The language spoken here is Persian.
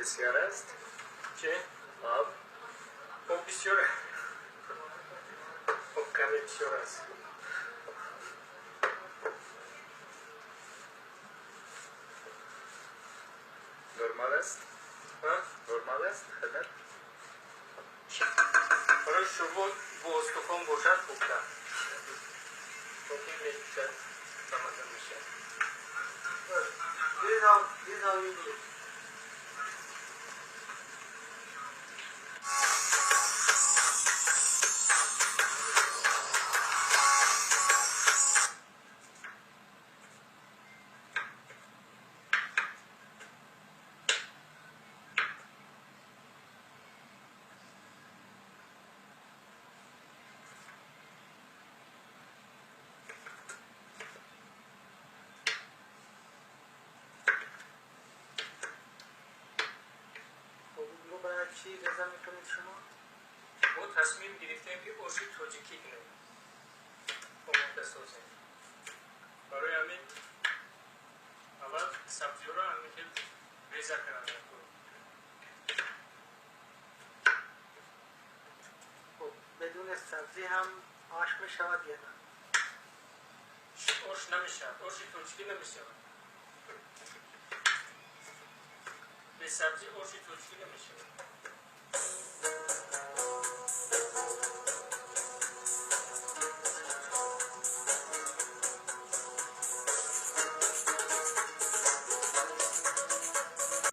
بسیار است. چه؟ آب خب بسیار خب کمی بسیار است. نرمال است. نرمال است خدمت. برای شما با استخوان باشد خوبتر. خب این میشه تمام میشه. دیدم چی رضا میکنید شما؟ ما تصمیم گرفتیم که آش تاجیکی کنیم با ما بسازیم. برای همین اول سبزی رو هم میگیم ریزه کنم. خب بدون سبزی هم آش میشود یا نه؟ آش نمیشود، آش تاجیکی نمیشود. به سبزی آش تاجیکی نمیشود.